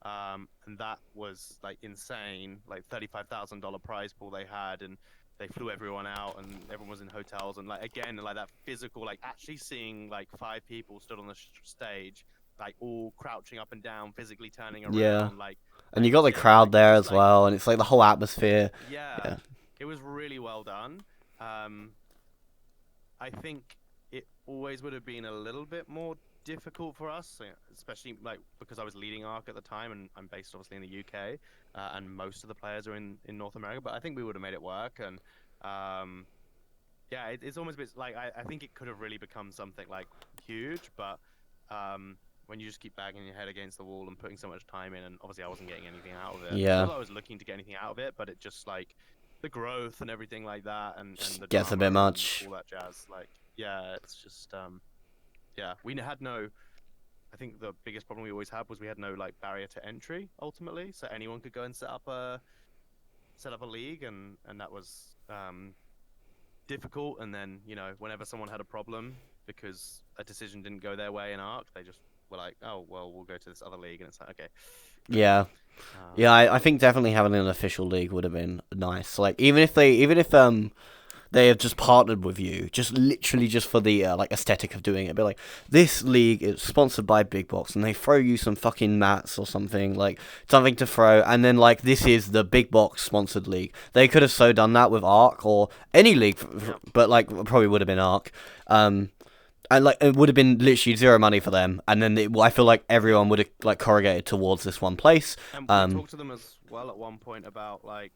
and that was like insane, like $35,000 prize pool they had, and they flew everyone out and everyone was in hotels, and like again, like that physical, like actually seeing like 5 people stood on the stage, like all crouching up and down, physically turning around, like, and you got the crowd there as well, and it's like the whole atmosphere. Yeah, it was really well done. I think it always would have been a little bit more difficult for us, especially like because I was leading ARC at the time, and I'm based obviously in the UK, and most of the players are in North America, but I think we would have made it work. And yeah, it's almost a bit like I think it could have really become something like huge, but when you just keep banging your head against the wall and putting so much time in, and obviously I wasn't getting anything out of it. Not that I was looking to get anything out of it, but it just like the growth and everything like that, and the gets a bit much. All that jazz. Like, yeah, it's just yeah, we had no. I think the biggest problem we always had was we had no like barrier to entry ultimately, so anyone could go and set up a league, and that was difficult. And then, you know, whenever someone had a problem because a decision didn't go their way in ARC, they just were like, oh well, we'll go to this other league, and it's like, okay. Yeah. I think definitely having an official league would have been nice. Like even if they have just partnered with you, just literally just for the like aesthetic of doing it. But like, this league is sponsored by Big Box, and they throw you some fucking mats or something, like something to throw, and then like this is the Big Box sponsored league. They could have so done that with ARC or any league, but like probably would have been ARC. And like it would have been literally zero money for them, and then I feel like everyone would have like corrugated towards this one place. And we talked to them as well at one point about like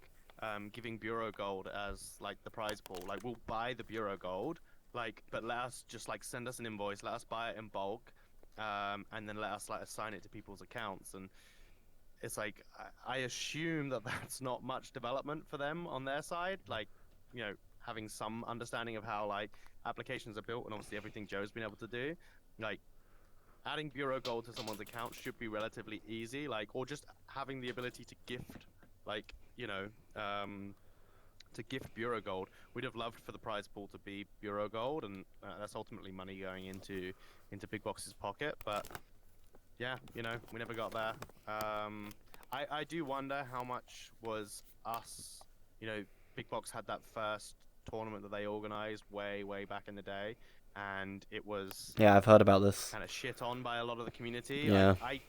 giving Bureau Gold as like the prize pool. Like, we'll buy the Bureau Gold, like, but let us just like send us an invoice, let us buy it in bulk, and then let us like assign it to people's accounts. And it's like I assume that that's not much development for them on their side, like, you know, having some understanding of how like applications are built, and obviously everything Joe's been able to do, like, adding Bureau Gold to someone's account should be relatively easy, like, or just having the ability to gift, like, to gift Bureau Gold. We'd have loved for the prize pool to be Bureau Gold, and that's ultimately money going into Big Box's pocket. But yeah, we never got there. I do wonder how much was us, Big Box had that first tournament that they organized way back in the day, and it was I've heard about this. kind of shit on by a lot of the community. Yeah. Like,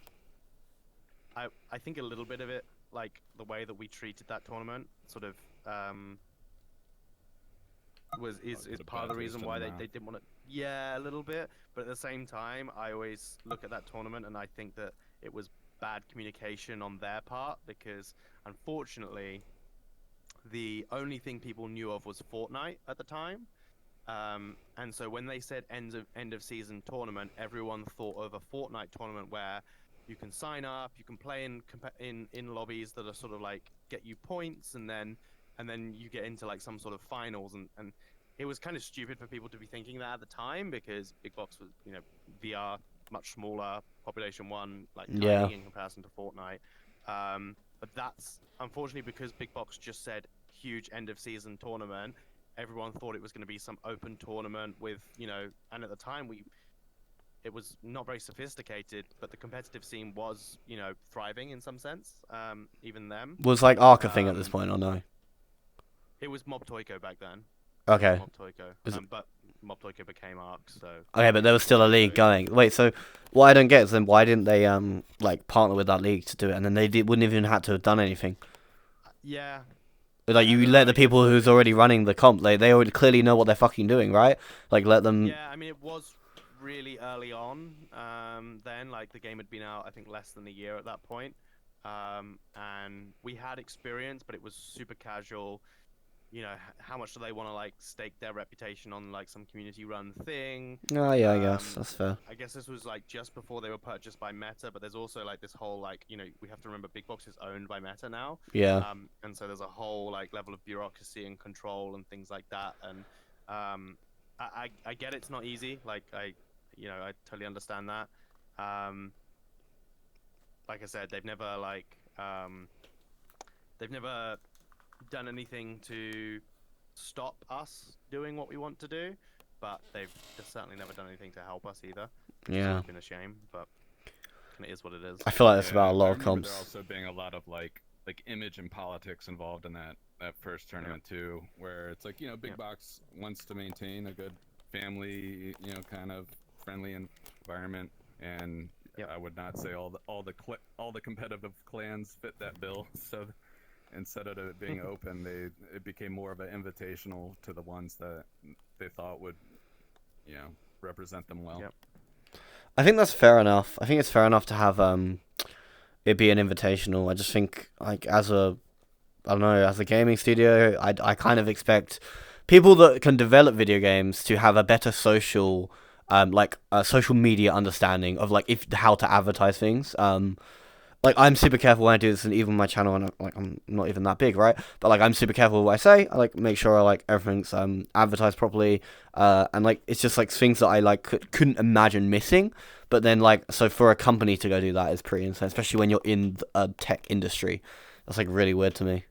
I think a little bit of it, like the way that we treated that tournament, sort of is part of the reason why they didn't want to. Yeah, a little bit. But at the same time, I always look at that tournament and I think that it was bad communication on their part, because unfortunately, the only thing people knew of was Fortnite at the time. And so when they said end of season tournament, everyone thought of a Fortnite tournament where you can sign up, you can play in lobbies that are sort of like get you points, and then you get into like some sort of finals, and it was kind of stupid for people to be thinking that at the time, because Big Box was, VR, much smaller, population 1, like tiny in comparison to Fortnite. But that's unfortunately because Big Box just said huge end of season tournament. Everyone thought it was going to be some open tournament with, and at the time it was not very sophisticated, but the competitive scene was, thriving in some sense. Even them. Was like Ark a thing at this point, or no? It was Mob Toyko back then. Okay. Mob Toyko. But Mob Toyko became Ark, so. Okay, but there was still a league going. Wait, so what I don't get is then why didn't they like partner with that league to do it, and then wouldn't even have to have done anything. Yeah. Like you let the people who's already running the comp, they already clearly know what they're fucking doing, right? Like let them. Yeah, I mean it was really early on. Then like the game had been out I think less than a year at that point, and we had experience, but it was super casual. How much do they want to like stake their reputation on like some community run thing? Oh yeah, I guess that's fair. I guess this was like just before they were purchased by Meta, but there's also like this whole like we have to remember Big Box is owned by Meta now. Yeah. And so there's a whole like level of bureaucracy and control and things like that. And I get it's not easy. Like I totally understand that. Like I said, they've never done anything to stop us doing what we want to do, but they've just certainly never done anything to help us either. Yeah. It's been a shame, but it is what it is. I feel like that's about a lot I of remember comps. There also being a lot of like image and politics involved in that first tournament too, where it's like Big Box wants to maintain a good family, kind of friendly environment, and I would not say all the competitive clans fit that bill. So instead of it being open, it became more of an invitational to the ones that they thought would, represent them well. Yep. I think that's fair enough. I think it's fair enough to have it be an invitational. I just think like as a gaming studio, I kind of expect people that can develop video games to have a better social social media understanding of like how to advertise things. Like I'm super careful when I do this, and even my channel, and like I'm not even that big, right? But like I'm super careful what I say. I like make sure like everything's advertised properly, and like it's just like things that I like couldn't imagine missing. But then like so for a company to go do that is pretty insane, especially when you're in a tech industry. That's like really weird to me.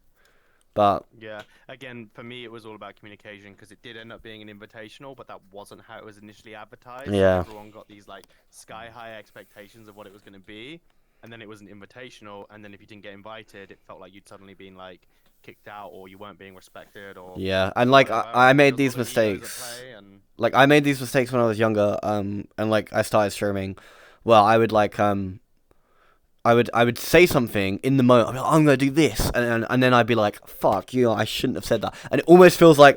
But yeah, again, for me, it was all about communication, because it did end up being an invitational, but that wasn't how it was initially advertised. Yeah. Everyone got these like sky-high expectations of what it was going to be, and then it was an invitational, and then if you didn't get invited, it felt like you'd suddenly been like kicked out, or you weren't being respected, or yeah, and like I made these There was a lot of egos mistakes. at play, and Like I made these mistakes when I was younger, and like I started streaming. Well, I would like I would say something in the moment. I'd be like, I'm gonna do this, and then I'd be like, fuck, I shouldn't have said that. And it almost feels like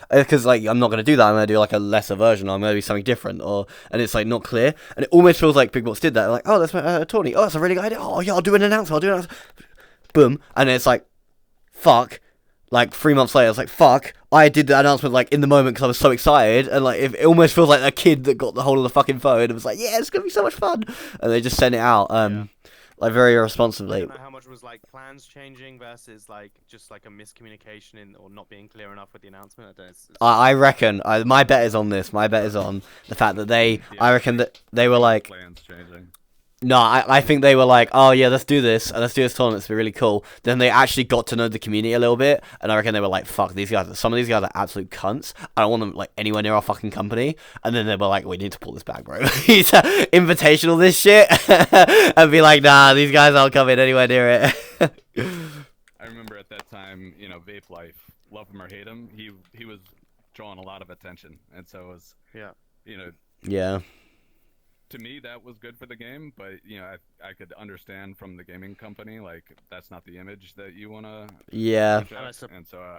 because like I'm not gonna do that. I'm gonna do like a lesser version. Or I'm gonna do something different, and it's like not clear. And it almost feels like Big Box did that. They're like, oh, that's my Tawny. Oh, that's a really good idea. Oh yeah, I'll do an announcement. Boom, and it's like, fuck. Like 3 months later, I was like, fuck, I did the announcement like in the moment because I was so excited, and like it almost feels like a kid that got the hold of the fucking phone and was like, yeah, it's gonna be so much fun, and they just sent it out. like very I irresponsibly. don't know how much was like plans changing versus like just like a miscommunication or not being clear enough with the announcement. I don't know. I reckon my bet is on this. My bet is on the fact that they. Yeah, I reckon that they were like. plans changing. No, I think they were like, oh yeah, let's do this, and let's do this tournament, it's really cool. Then they actually got to know the community a little bit, and I reckon they were like, fuck, these guys, some of these guys are absolute cunts. I don't want them like anywhere near our fucking company. And then they were like, we need to pull this back, bro. He's invitational this shit, and be like, nah, these guys aren't coming anywhere near it. I remember at that time, you know, Vape Life, love him or hate him, he was drawing a lot of attention, and so it was, Yeah. you know, Yeah. to me that was good for the game, but you know, I could understand from the gaming company like that's not the image that you want to Yeah. project, and so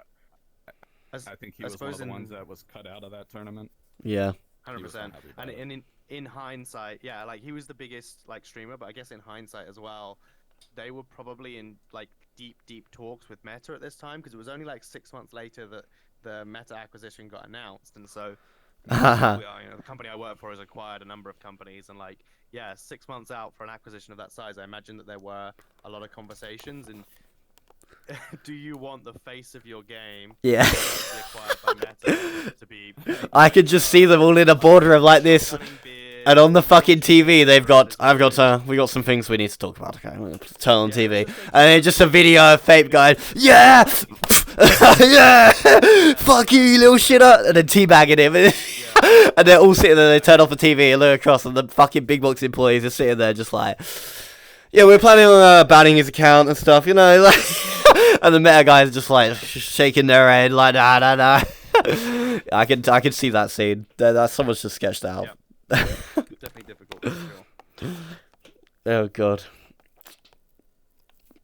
I think he was one of the ones that was cut out of that tournament. Yeah. He was 100%. unhappy about And it. in hindsight, yeah, like he was the biggest like streamer, but I guess in hindsight as well, they were probably in like deep talks with Meta at this time because it was only like 6 months later that the Meta acquisition got announced, and so we are, you know, the company I work for has acquired a number of companies, and like, yeah, 6 months out for an acquisition of that size, I imagine that there were a lot of conversations. And do you want the face of your game Yeah. to be acquired by Meta to be? I could just see them all in a boardroom like this. And on the fucking TV, we got some things we need to talk about. Okay, I'm gonna turn on TV, and it's just a video of Fape going, yeah, yeah, fuck you, you little shitter, and then teabagging him, and they're all sitting there. They turn off the TV and look across, and the fucking big box employees are sitting there, just like, yeah, we're planning on banning his account and stuff, you know, like, and the Meta guys are just like shaking their head, like, nah. I can see that scene. That someone's just sketched out. Yeah. Definitely difficult for sure. Oh god.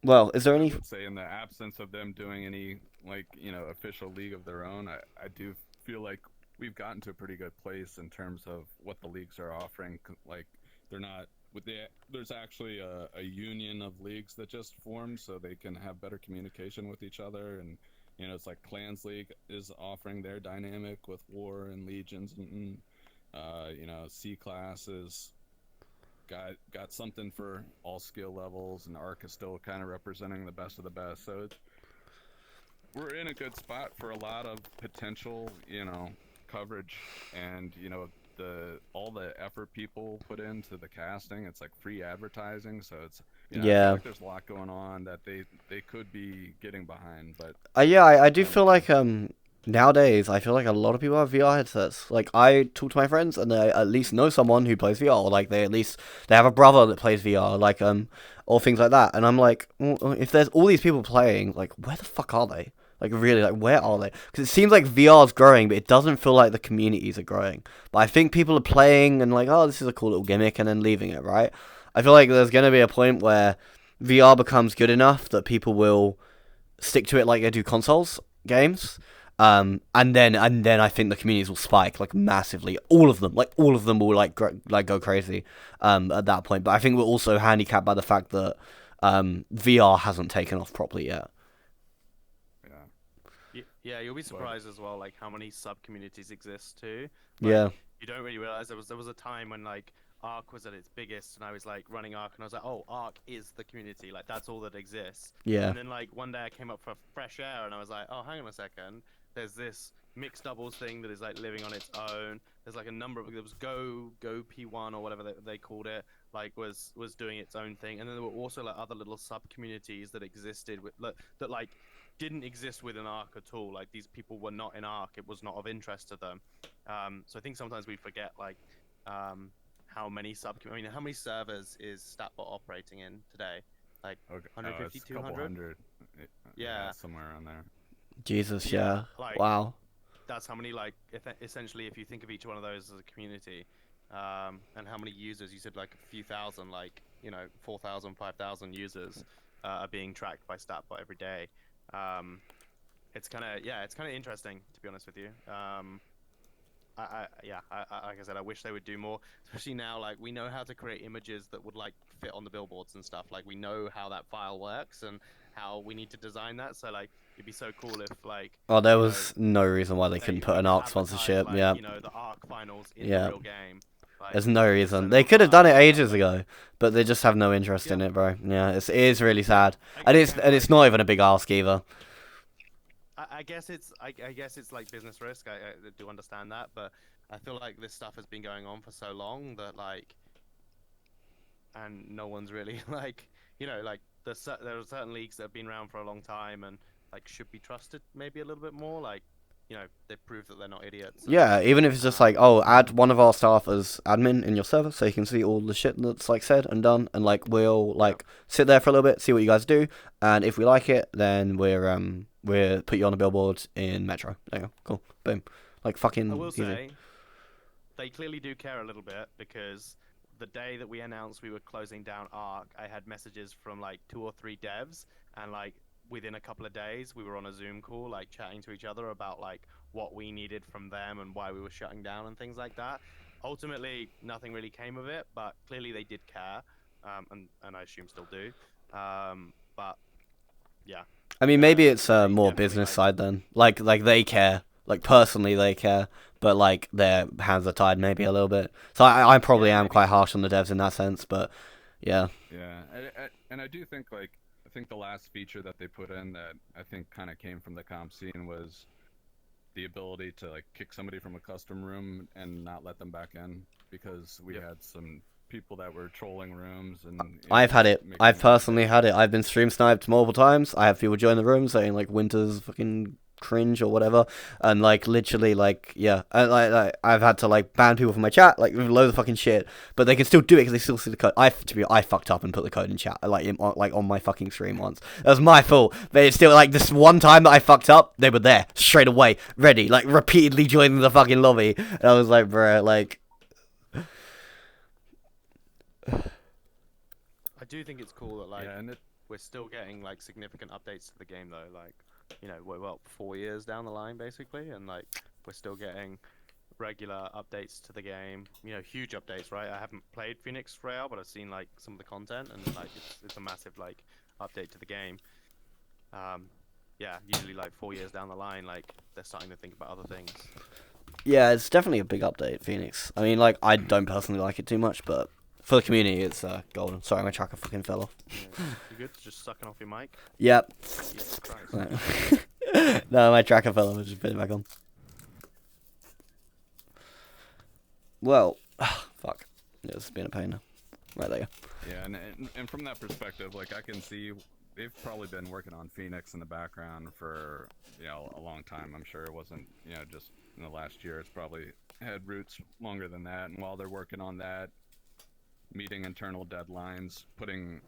Well, is there I any? would say in the absence of them doing any like, you know, official league of their own, I do feel like we've gotten to a pretty good place in terms of what the leagues are offering. Like they're not there's actually a union of leagues that just formed so they can have better communication with each other, and you know, it's like Clans League is offering their dynamic with War and Legions, and you know, C classes got something for all skill levels, and Arc is still kind of representing the best of the best. So we're in a good spot for a lot of potential, you know, coverage, and you know, all the effort people put into the casting. It's like free advertising, so it's, you know, I feel like there's a lot going on that they could be getting behind, but Yeah, I do feel like nowadays I feel like a lot of people have VR headsets. Like I talk to my friends and they at least know someone who plays VR, or like they have a brother that plays VR, like or things like that. And I'm like, well, if there's all these people playing, like where the fuck are they? Like really, like where are they? Because it seems like VR is growing, but it doesn't feel like the communities are growing. But I think people are playing and like, oh, this is a cool little gimmick, and then leaving it, right? I feel like there's gonna be a point where VR becomes good enough that people will stick to it like they do consoles games. And then I think the communities will spike like massively. All of them will like go crazy at that point. But I think we're also handicapped by the fact that VR hasn't taken off properly yet. Yeah, you'll be surprised as well, like how many sub communities exist too. Yeah. You don't really realize there was a time when like Arc was at its biggest, and I was like running Arc, and I was like, oh, Arc is the community, like that's all that exists. Yeah. And then like one day I came up for fresh air, and I was like, oh, hang on a second, there's this mixed doubles thing that is like living on its own. There's like a number of, there was Go P1 or whatever they called it, like was doing its own thing, and then there were also like other little sub communities that existed that like didn't exist within Arc at all. Like these people were not in Arc; it was not of interest to them. So I think sometimes we forget like how many how many servers is Statbot operating in today? Like 150, 200? Yeah, somewhere around there. Jesus, yeah. Like, wow. That's how many, like, essentially, if you think of each one of those as a community, and how many users, you said like a few thousand, like, you know, 4,000, 5,000 users are being tracked by Statbot every day. It's kind of interesting, to be honest with you. Like I said, I wish they would do more, especially now. Like we know how to create images that would like fit on the billboards and stuff. Like we know how that file works and how we need to design that. So like it'd be so cool if like. Oh, there was no reason why they couldn't put an Arc sponsorship. Like, yeah. You know, the Arc finals in the real game. There's no reason. They could have done it ages ago, but they just have no interest in it, bro. Yeah, it is really sad, and it's not even a big ask either. I guess it's like business risk. I do understand that, but I feel like this stuff has been going on for so long that and no one's really like, like there are certain leagues that have been around for a long time and like should be trusted maybe a little bit more. Like, they've proved that they're not idiots. Yeah, even if it's just like, oh, add one of our staff as admin in your server so you can see all the shit that's like said and done, and like we'll like sit there for a little bit, see what you guys do, and if we like it, then we're put you on a billboard in Metro. There you go, cool, boom, like fucking. I will easy. say, they clearly do care a little bit, because the day that we announced we were closing down Arc, I had messages from like 2 or 3 devs, and like within a couple of days we were on a Zoom call like chatting to each other about like what we needed from them and why we were shutting down and things like that. Ultimately nothing really came of it, but clearly they did care, and I assume still do, but yeah. I mean, maybe it's more definitely, business like- side then, like they care, like personally they care, but like their hands are tied maybe a little bit. So I probably am quite harsh on the devs in that sense, but yeah. Yeah, and I do think I think the last feature that they put in that I think kind of came from the comp scene was the ability to like kick somebody from a custom room and not let them back in, because we had some people that were trolling rooms and I've had it. making I've personally had it. I've been stream sniped multiple times. I have people join the room saying like Winter's fucking cringe or whatever, and like literally like yeah, and like I've had to like ban people from my chat, like with loads of fucking shit, but they can still do it because they still see the code. I fucked up and put the code in chat like on my fucking stream once. That was my fault. But it's still like this one time that I fucked up, they were there straight away, ready, like repeatedly joining the fucking lobby, and I was like, bruh, like. I do think it's cool that like yeah, and we're still getting like significant updates to the game though. Like, we're 4 years down the line basically, and like we're still getting regular updates to the game. Huge updates, right? I haven't played Phoenix Royale, but I've seen like some of the content, and like it's a massive like update to the game. Yeah, usually like 4 years down the line, like they're starting to think about other things. Yeah, it's definitely a big update, Phoenix. I mean, like, I don't personally like it too much, but for the community, it's golden. Sorry, my tracker fucking fell off. You good? Just sucking off your mic? Yep. Jesus Christ. No, my tracker fell off. I just put it back on. Well, fuck. Yeah, this has been a pain now. Right there. yeah, and from that perspective, like I can see they've probably been working on Phoenix in the background for a long time. I'm sure it wasn't just in the last year. It's probably had roots longer than that. And while they're working on that, meeting internal deadlines, putting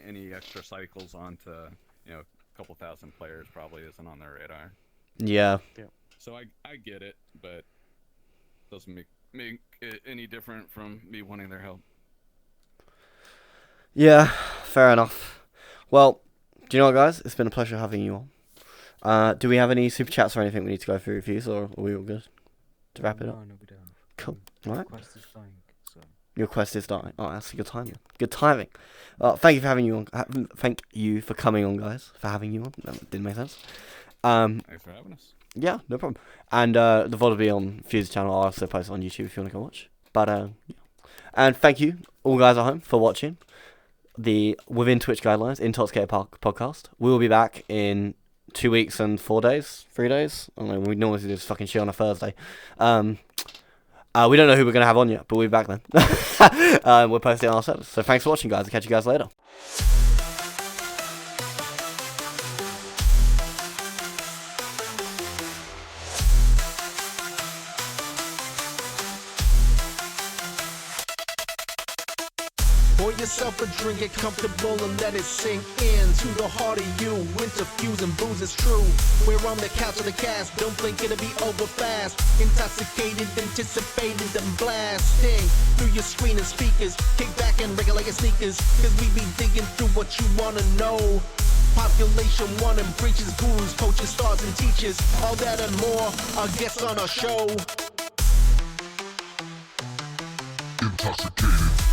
any extra cycles onto a couple thousand players probably isn't on their radar. Yeah. So I get it, but doesn't make it any different from me wanting their help. Yeah, fair enough. Well, do you know what, guys? It's been a pleasure having you on. Do we have any super chats or anything we need to go through with you, or are we all good to wrap it up? No, we don't. Cool. Alright. Quest is dying, so. Your quest is dying. Oh, that's a good timing. Good timing. Thank you for having you on. Thank you for coming on, guys. For having you on. That didn't make sense. Thanks for having us. Yeah, no problem. And the VOD will be on Fuze channel. I'll also post it on YouTube if you want to go watch. But yeah. And thank you all guys at home for watching the Within Twitch Guidelines Intoxicated podcast. We will be back in 2 weeks and 4 days, 3 days. I don't know. We normally do this fucking shit on a Thursday. We don't know who we're gonna have on yet, but we'll be back then. We're posting on our service. So thanks for watching, guys. I'll catch you guys later. Pour yourself a drink, get comfortable and let it sink in to the heart of you. Winter, Fuze, and booze is true. We're on the couch of the cast, don't think it'll be over fast. Intoxicated, anticipated, and blasting through your screen and speakers. Kick back and regulate your sneakers, cause we be digging through what you wanna know. Population one and preachers, gurus, coaches, stars, and teachers. All that and more, our guests on our show. Intoxicated.